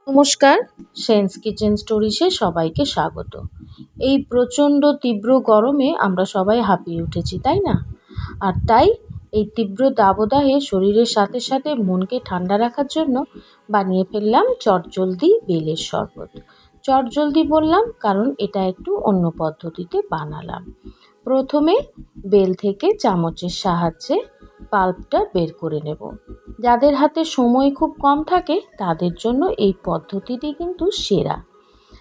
নমস্কার, sense kitchen স্টোরিজে সবাইকে স্বাগত। এই প্রচণ্ড তীব্র গরমে আমরা সবাই হাঁপিয়ে উঠেছি, তাই না? আর তাই এই তীব্র দাবদাহে শরীরের সাথে সাথে মনকে ঠান্ডা রাখার জন্য বানিয়ে ফেললাম চটজলদি বেলের শরবত। চটজলদি বললাম কারণ এটা একটু অন্য পদ্ধতিতে বানালাম। প্রথমে বেল থেকে চামচের সাহায্যে পাল্পটা বের করে নেব। যাদের হাতে সময় খুব কম থাকে তাদের জন্য এই পদ্ধতিটি কিন্তু সেরা।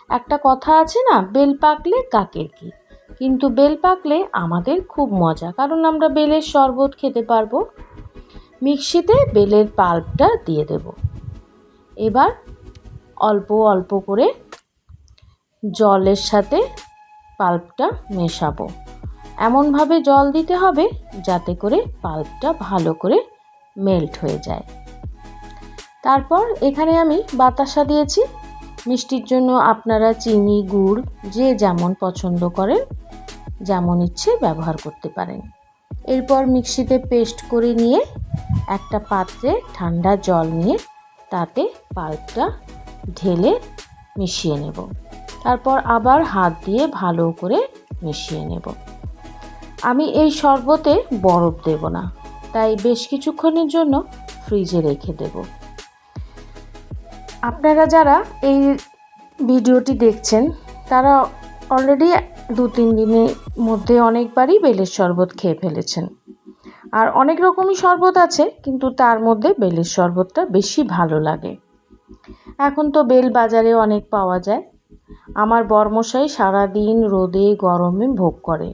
একটা কথা আছে না, বেল পাকলে কাকের কি, কিন্তু বেল পাকলে আমাদের খুব মজা, কারণ আমরা বেলের শরবত খেতে পারবো। মিক্সিতে বেলের পাল্পটা দিয়ে দেব। এবার অল্প অল্প করে জলের সাথে পাল্পটা মেশাবো। এমনভাবে জল দিতে হবে যাতে করে পাল্পটা ভালো করে মেল্ট হয়ে যায়। তারপর এখানে আমি বাতাসা দিয়েছি। মিষ্টির জন্য আপনারা চিনি, গুড় যে যেমন পছন্দ করেন, যেমন ইচ্ছে ব্যবহার করতে পারেন। এরপর মিক্সিতে পেস্ট করে নিয়ে একটা পাত্রে ঠান্ডা জল নিয়ে তাতে পাল্পটা ঢেলে মিশিয়ে নেব। তারপর আবার হাত দিয়ে ভালো করে মিশিয়ে নেব। আমি এই শরবতে বরফ দেব না, তাই বেশ কিছুক্ষণের জন্য ফ্রিজে রেখে দেব। আপনারা যারা এই ভিডিওটি দেখছেন তারা অলরেডি 2-3 দিনের মধ্যে অনেকবারই বেলের শরবত খেয়ে ফেলেছেন। আর অনেক রকমই শরবত আছে, কিন্তু তার মধ্যে বেলের শরবতটা বেশি ভালো লাগে। এখন তো বেল বাজারে অনেক পাওয়া যায়। আমার বরমশাই সারাদিন রোদে গরমে ভোগ করে।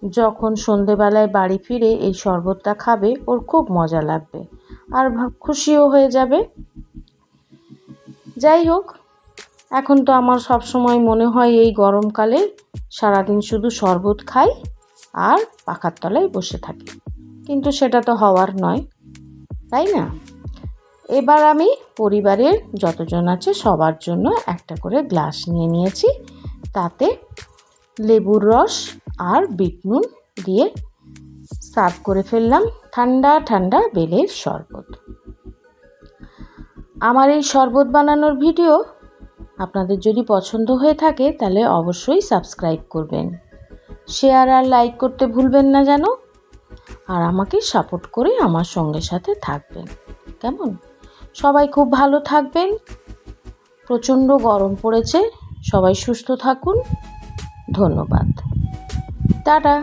যখন সন্ধেবেলায় বাড়ি ফিরে এই শরবতটা খাবে ওর খুব মজা লাগবে আর খুশিও হয়ে যাবে। যাই হোক, এখন তো আমার সব সময় মনে হয় এই গরমকালে সারাদিন শুধু শরবত খাই আর পাখার তলায় বসে থাকি, কিন্তু সেটা তো হওয়ার নয়, তাই না? এবার আমি পরিবারের যতজন আছে সবার জন্য একটা করে গ্লাস নিয়ে নিয়েছি। তাতে লেবুর রস আর বিট নুন দিয়ে সার্ভ করে ফেললাম ঠান্ডা ঠান্ডা বেলের শরবত। আমার এই শরবত বানানোর ভিডিও আপনাদের যদি পছন্দ হয়ে থাকে তাহলে অবশ্যই সাবস্ক্রাইব করবেন, শেয়ার আর লাইক করতে ভুলবেন না যেন। আর আমাকে সাপোর্ট করে আমার সঙ্গে সাথে থাকবেন, কেমন? সবাই খুব ভালো থাকবেন। প্রচণ্ড গরম পড়েছে, সবাই সুস্থ থাকুন। ধন্যবাদ, টাটা।